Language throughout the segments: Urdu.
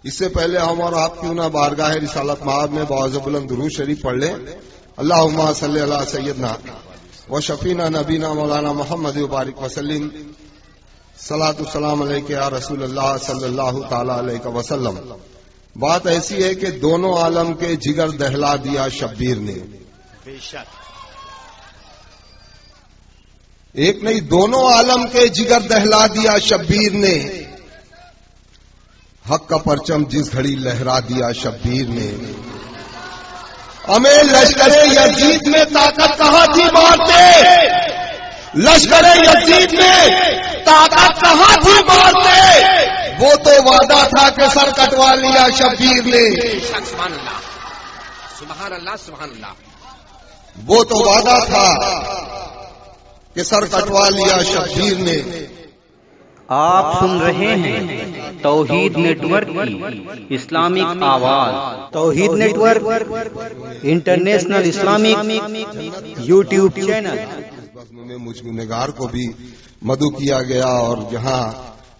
اس سے پہلے ہم اور آپ کیوں نہ بارگاہ رسالت مآب میں باعث بلند درود شریف پڑھ لیں. اللہم صلی علی سیدنا و شفینا نبینا مولانا محمد وبارک وسلم. صلاۃ السلام علیک یا رسول اللہ صلی اللہ تعالی علیہ وسلم. بات ایسی ہے کہ دونوں عالم کے جگر دہلا دیا شبیر نے. بے شک ایک نہیں دونوں عالم کے جگر دہلا دیا شبیر نے. حق کا پرچم جس گھڑی لہرا دیا شبیر نے. ہمیں لشکر یزید میں طاقت کہاں تھی مارتے. لشکر یزید میں طاقت کہاں تھی مارتے. وہ تو وعدہ تھا کہ سر کٹوا لیا شبیر نے. سبحان اللہ سبحان اللہ سبحان اللہ. وہ تو وعدہ تھا کہ سر کٹوا لیا شبیر نے. آپ سن رہے ہیں توحید نیٹ ورک کی اسلامک آواز. Tauheed network international Islamic YouTube channel. میں مجھ گنہگار کو بھی مدعو کیا گیا اور جہاں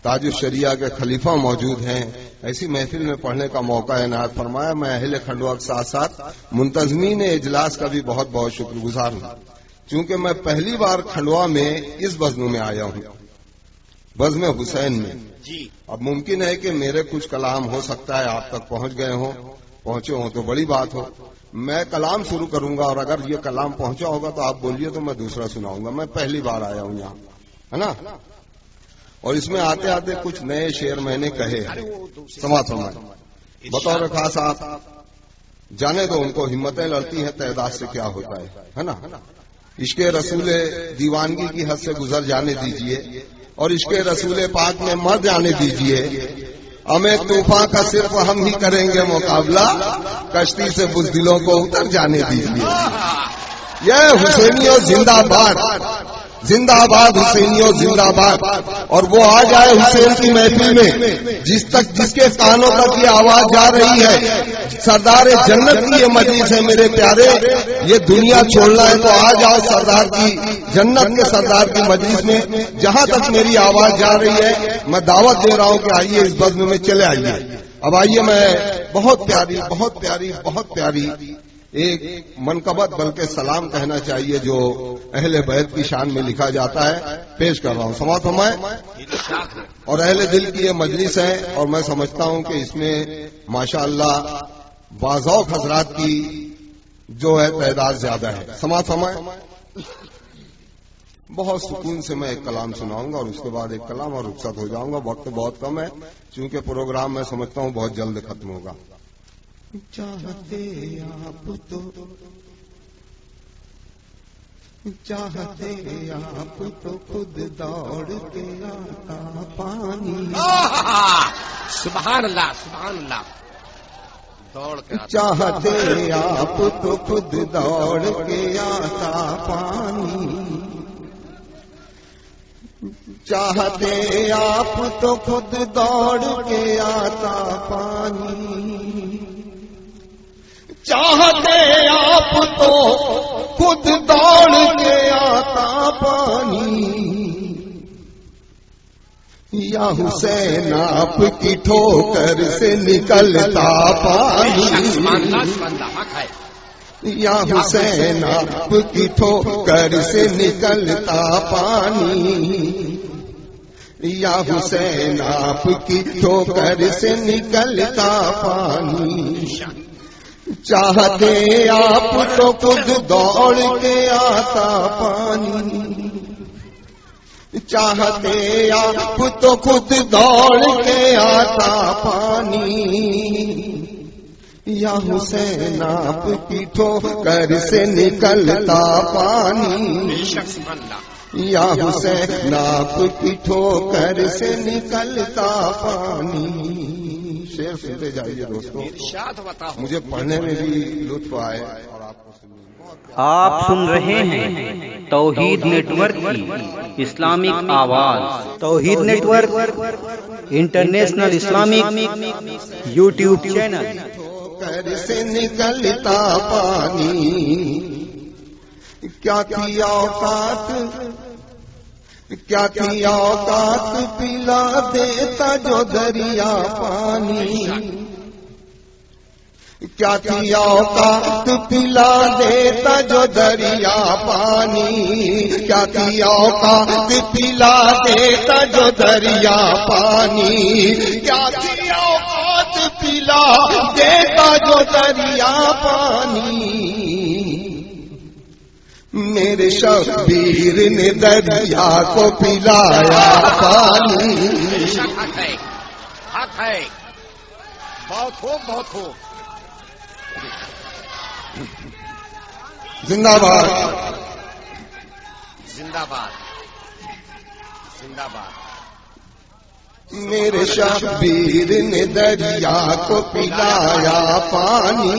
تاج الشریعہ کے خلیفہ موجود ہیں ایسی محفل میں پڑھنے کا موقع عنایت فرمایا. میں اہل کھنڈوا کے ساتھ ساتھ منتظمین اجلاس کا بھی بہت بہت شکر گزار ہوں. چونکہ میں پہلی بار کھنڈوا میں اس بزم میں آیا ہوں, بزم حسین میں. اب ممکن ہے کہ میرے کچھ کلام ہو سکتا ہے آپ تک پہنچے ہوں تو بڑی بات ہو. میں کلام شروع کروں گا اور اگر یہ کلام پہنچا ہوگا تو آپ بولیے تو میں دوسرا سناؤں گا. میں پہلی بار آیا ہوں یہاں, ہے نا. اور اس میں آتے آتے کچھ نئے شعر میں نے کہے سماعت فرمائے بطور خاص. آپ جانے دو ان کو ہمتیں لڑتی ہیں تعداد سے کیا ہوتا ہے نا. عشق رسول دیوانگی کی حد سے گزر جانے دیجئے اور عشق رسول پاک میں مر جانے دیجئے. ہمیں طوفان کا صرف ہم ہی کریں گے مقابلہ, کشتی سے بزدلوں کو اتر جانے دیجئے. یہ حسینیوں زندہ باد, زندہ باد حسینیوں زندہ باد. اور وہ آ جائے حسین کی محفل میں جس کے کانوں تک یہ آواز جا رہی ہے. سردار جنت کی یہ مجلس ہے میرے پیارے. یہ دنیا چھوڑنا ہے تو آ جاؤ سردار کی جنت کے سردار کی مجلس میں. جہاں تک میری آواز جا رہی ہے میں دعوت دے رہا ہوں کہ آئیے اس بزم میں چلے آئیے. اب آئیے میں بہت پیاری ایک منقبت بلکہ سلام کہنا چاہیے جو اہل بیت کی شان میں لکھا جاتا ہے پیش کر رہا ہوں. سماعت فرمائیں. اور اہل دل کی یہ مجلس ہے اور میں سمجھتا ہوں کہ اس میں ماشاءاللہ باذوق حضرات کی جو ہے تعداد زیادہ ہے. سماعت فرمائیں. بہت سکون سے میں ایک کلام سناؤں گا اور اس کے بعد ایک کلام اور رخصت ہو جاؤں گا. وقت بہت کم ہے چونکہ پروگرام میں سمجھتا ہوں بہت جلد ختم ہوگا. چاہتے آپ تو خود دوڑ کے آتا پانی. سبحان اللہ سبحان اللہ. چاہتے آپ تو خود دوڑ کے آتا پانی. چاہتے آپ تو خود دوڑ کے آتا پانی. چاہتے آپ تو خود دوڑ کے آتا پانی. یا حسین آپ کی ٹھوکر سے نکلتا پانی. یا حسین آپ کی ٹھوکر سے نکلتا پانی. یا حسین آپ کی ٹھوکر سے نکلتا پانی. چاہتے آپ تو خود دوڑ کے آتا پانی. چاہتے آپ تو خود دوڑ کے آتا پانی. یا حسین آپ کی ٹھوکر سے نکلتا پانی. یا حسین آپ کی ٹھوکر سے نکلتا پانی. شعر سنتے جائیے دوستو, مجھے پڑھنے میں بھی لطف آئے اور آپ کو سننے میں. آپ سن رہے ہیں توحید نیٹ ورک کی اسلامک آواز. Tauheed network international Islamic YouTube channel. ٹھوکر سے نکلتا پانی. کیا تھی اوقات کیا تھی اوقات پلا دیتا جو دریا پانی، کیا تھی اوقات پلا دیتا جو دریا پانی، کیا تھی اوقات پلا دیتا جو دریا پانی، کیا تھی اوقات پلا دیتا جو دریا پانی، میرے شبیر نے دریا کو پلایا پانی۔ حق ہے، حق ہے، بہت خوب، بہت خوب۔ زندہ باد، زندہ باد، زندہ باد۔ میرے شبیر نے دریا کو پلایا پانی،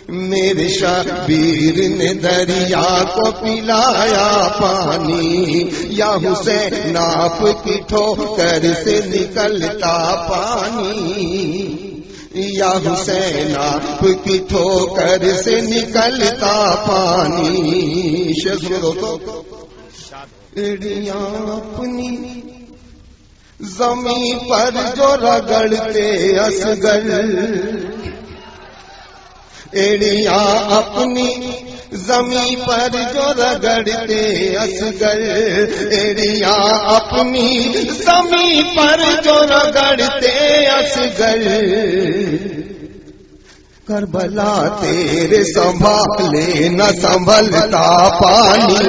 میرے شبیر نے دریا کو پلایا پانی، یا حسین آپ کی ٹھوکر سے نکلتا پانی، یا حسین آپ کی ٹھوکر سے نکلتا پانی۔ شیخ تو ایڑیاں اپنی زمین پر جو رگڑتے اصغر، ایڑیاں اپنی زمین پر جو رگڑتے اصغر، ایڑیاں اپنی زمین پر جو رگڑتے اصغر، کربلا تیرے سنبھالے نہ سنبھلتا پانی،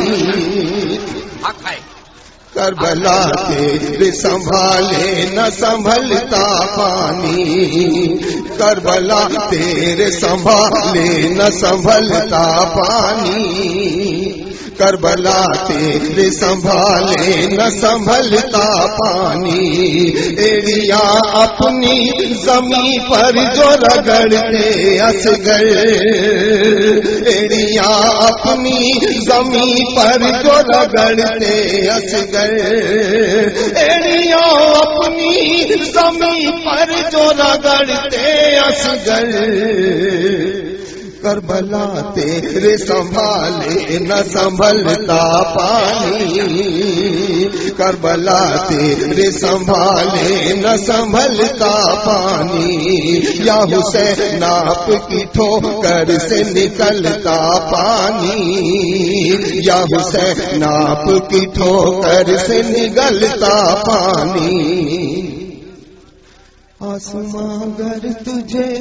حق ہے، کربلا تیرے سنبھالے نہ سنبھلتا پانی، کربلا تیرے سنبھالے نہ سنبھلتا پانی، کربلا تیرے سنبھالے نہ سنبھلتا پانی، ایڑیاں اپنی زمین پر جو رگڑتے اصغر، ایڑیاں اپنی زمین پر جو رگڑتے اصغر، ایڑیاں اپنی زمین پر جو رگڑتے اصغر، کربلا تیرے سنبھالے نہ سنبھلتا پانی، کربلا تیرے سنبھالے نہ سنبھلتا پانی، یا حسین آپ کی ٹھوکر سے نکلتا پانی، یا حسین آپ کی ٹھوکر سے نکلتا پانی۔ آسماں گر تجھے،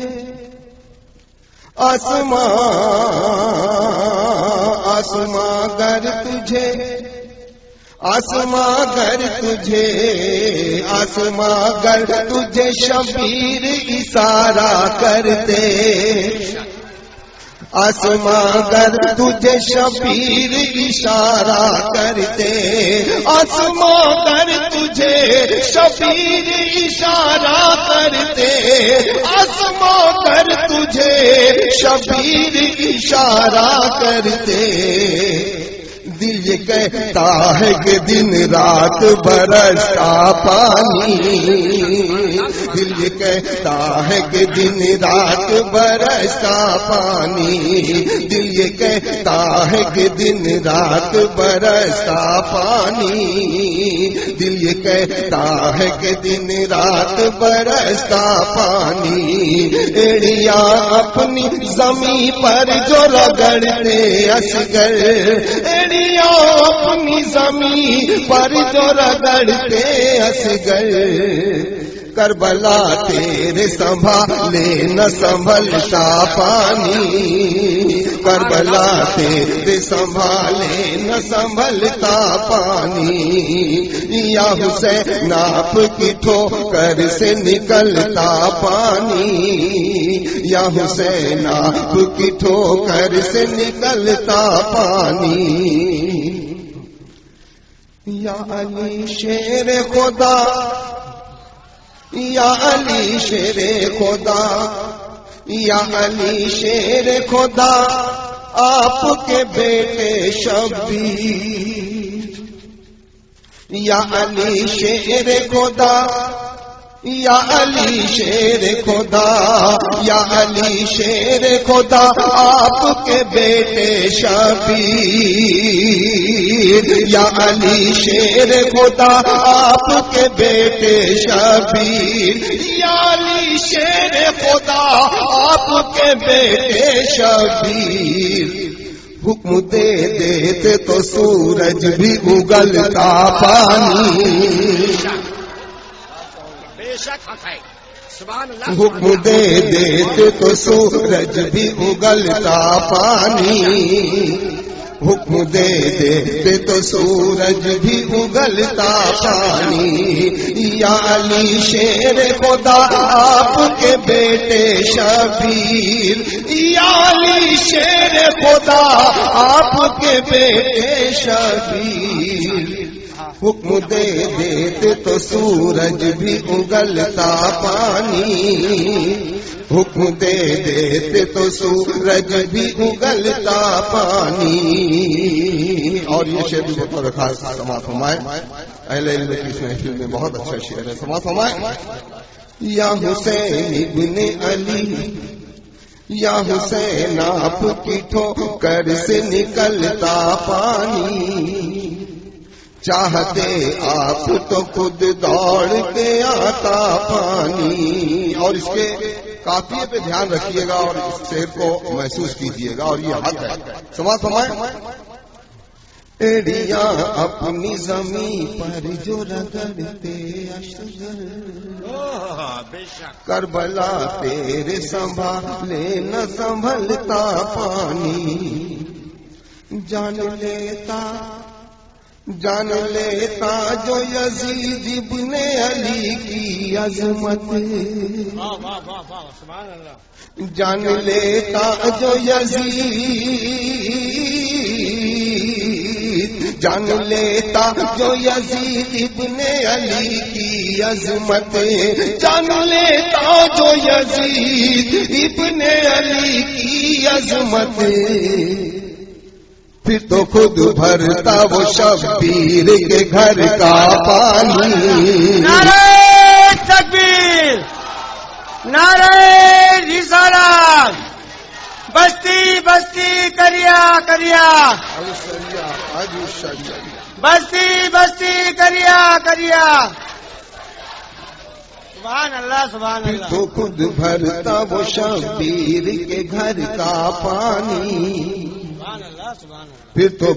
آسماں آسماں گر تجھے، آسماں گر تجھے، آسماں گر تجھے شبیر اشارہ کرتے، آسماں گر تجھے شبیر اشارہ کرتے، آسماں گر تجھے شبیر اشارہ کرتے، آسماں گر تجھے شبیر اشارہ کرتے، دل یہ کہتا ہے کہ دن رات برستا پانی، دل یہ کہتا ہے کہ دن رات برستا پانی، دل یہ کہتا ہے کہ دن رات برستا پانی، دل یہ کہتا ہے کہ دن رات برستا پانی، ایڑیاں اپنی زمین پر جو رگڑتے اصغر، ایڑیاں اپنی زمین پر جو رگڑتے اصغر، کربلا تیرے سنبھالے نہ سنبھلتا پانی، کربلا تیرے سنبھالے نہ سنبھلتا پانی، یا حسین آپ کی ٹھوکر سے نکلتا پانی، یا حسین آپ کی ٹھوکر سے نکلتا پانی۔ یا علی شیر خدا، یا علی شیر خدا، یا علی شیر خدا، آپ کے بیٹے شبیر، یا علی شیر خدا، یا علی شیر خدا، یا علی شیر خدا، آپ کے بیٹے شبیر، یا علی شیر خدا، آپ کے بیٹے شبیر، یا علی شیر خدا، آپ کے بیٹے شبیر، حکم دے دیتے تو سورج بھی اگلتا پانی، حکم دے دیتے تو سورج بھی اگلتا پانی، حکم دے دیتے تو سورج بھی اگلتا پانی، یا علی شیر خدا، آپ کے بیٹے شبیر، یا علی شیر خدا، آپ کے بیٹے شبیر، حکم دے دیتے تو سورج بھی اگلتا پانی، حکم دے دیتے تو سورج بھی اگلتا پانی۔ اور یہ شعر بھی بطور خاص سماعت فرمائے، اہل علم کی اس محفل میں بہت اچھا شعر ہے، سماعت فرمائے۔ یا حسین ابن علی، یا حسین آپ کی ٹھوکر سے نکلتا پانی، چاہتے آپ تو خود دوڑ کے آتا پانی۔ اور اس کے قافیے پہ دھیان رکھیے گا اور اس شعر کو محسوس کیجیے گا، اور یہ حق ہے، سماعت فرمائیں۔ ایڑیاں اپنی زمین پر جو رگڑتے اشجر، کربلا تیرے سنبھالے نہ سنبھلتا پانی، جان لیتا جو یزید ابن علی کی عظمت، جان لیتا جو یزید، جان لیتا جو یزید ابن علی کی عظمت، جان لیتا جو یزید ابن علی کی عظمت، پھر تو خود بھرتا وہ شبیر کے گھر کا پانی۔ نعرہ تکبیر، نعرہ رسالت، بستی بستی کریا کریا، بستی بستی کریا کریا، سبحان اللہ سبحان اللہ۔ تو خود بھرتا وہ شبیر کے گھر کا پانی، پھر تو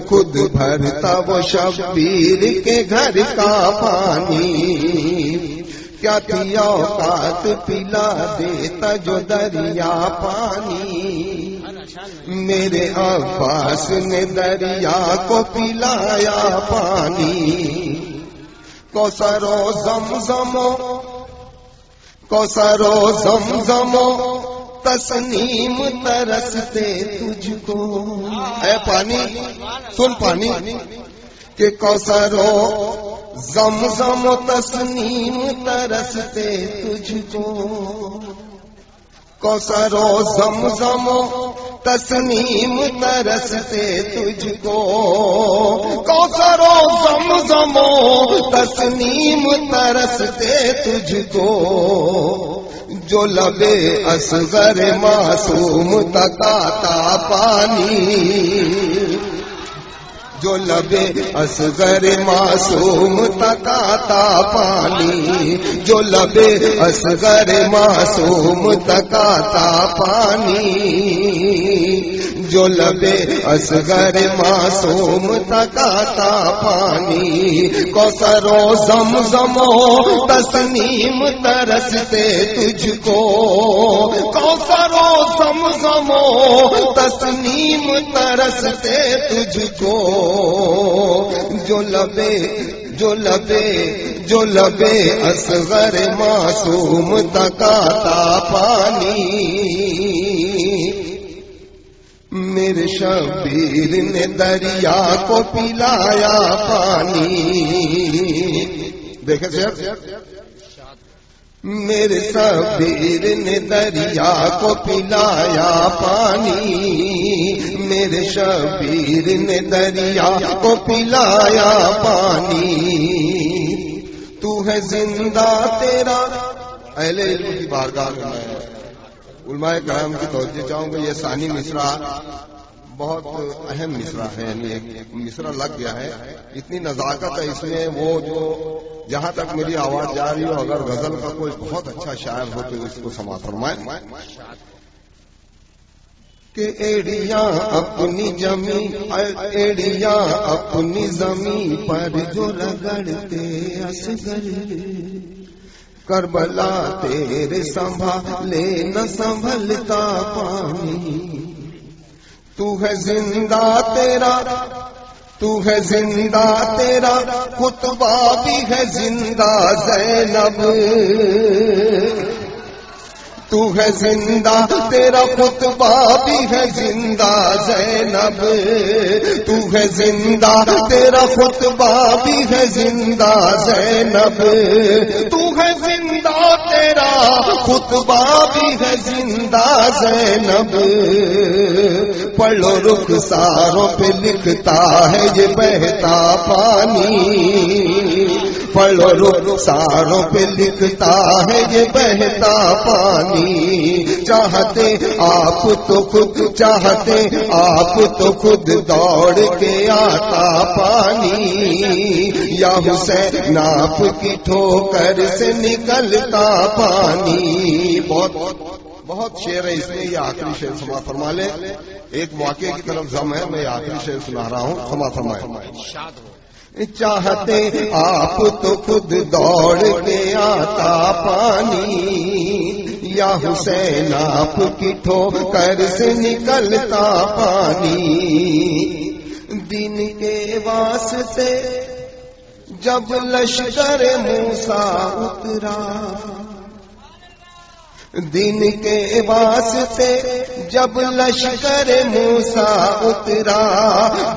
خود بھرتا وہ شبیر کے گھر کا پانی، کیا تھی اوقات پلا دیتا جو دریا پانی، میرے عباس نے دریا کو پلایا پانی، کوثر و زمزم تسنیم ترستے تجھ کو، اے پانی سن پانی، کہ کوثر و زمزم تسنیم ترستے تجھ کو، کوثر و زمزم تسنیم ترستے تجھ کو، کوثر و زمزم تسنیم ترستے تجھ کو، جو لبے اصغر معصوم تکاتا پانی، جو لبے اصغر معصوم تکاتا پانی، جو لبے اصغر معصوم تکاتا پانی، جو لبے اصغر معصوم تکاتا پانی، کوثر و زمزم تسنیم ترستے تجھ کو، کوثر و زمزم تسنیم ترستے تجھ کو، جو لبے اصغر معصوم تکاتا پانی، میرے شبیر نے دریا کو پلایا پانی، دیکھیں سر، میرے شبیر نے دریا کو پلایا پانی، میرے شبیر نے دریا کو پلایا پانی، تو ہے زندہ تیرا. اہل علم کی بارگاہ میں میں علماء کرام کی توجہ چاہوں گا. یہ ثانی مصرع بہت اہم مصرع ہے، یعنی ایک مصرع لگ گیا ہے. اتنی نزاکت ہے اس میں، وہ جو جہاں تک میری آواز جا رہی ہو، اگر غزل کا کوئی بہت اچھا شاعر ہو تو اس کو سماعت فرمائیں. کہ ایڑیاں اپنی جمی، ایڑیاں اپنی زمین پر جو رگڑتے اصغر، کربلا تیرے سنبھالے نہ سنبھلتا پانی. تو ہے زندہ تیرا، تو ہے زندہ تیرا خطبہ بھی ہے زندہ زینب. تو ہے زندہ تیرا خطبہ بھی ہے زندہ زینب. تو ہے زندہ تیرا خطبہ بھی ہے زندہ زینب. تو ہے زندہ تیرا خطبہ بھی ہے زندہ زینب. پڑھو رخساروں پہ لکھتا ہے یہ بہتا پانی. پڑھو رخساروں پہ لکھتا ہے یہ بہتا پانی. چاہتے آپ تو خود، چاہتے آپ تو خود دوڑ کے آتا پانی. یا حسین آپ کی ٹھوکر سے نکلتا پانی. بہت شعر ہے اس میں، یہ آخری شعر سما فرما لے. ایک واقعے کی طرف ضم ہے، میں آخری شعر سنا رہا ہوں، سما فرمائے. چاہتے آپ تو خود دوڑ کے آتا پانی. یا حسین آپ کی ٹھوکر سے نکلتا پانی. دن کے واسطے جب لشکر موسیٰ اترا، دن کے واسطے جب لشکر موسیٰ اترا.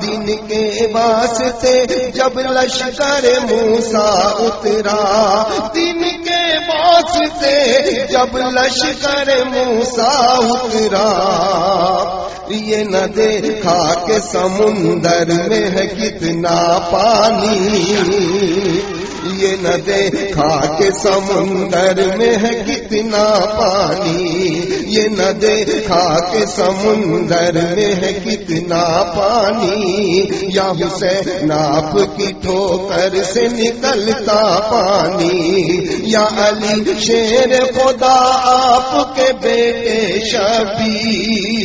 دن کے واسطے جب لشکر موسیٰ اترا. دن کے واسطے جب لشکر موسیٰ اترا. یہ نہ دیکھا کہ سمندر میں ہے کتنا پانی. یہ نہ دیکھا کہ سمندر میں ہے کتنا پانی. یہ نہ دیکھا کہ سمندر میں ہے کتنا پانی. یا حسین آپ کی ٹھوکر سے نکلتا پانی. یا علی شیر خدا آپ کے بیٹے شبیر.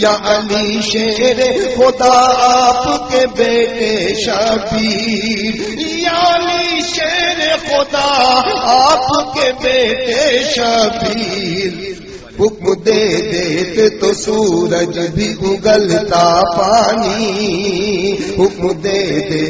یا علی شیر خدا آپ کے بیٹے شبیر. یا علی شیر خدا آپ کے بیٹے شبیر. حکم دے دیتے تو سورج بھی اگلتا پانی. حکم دے دے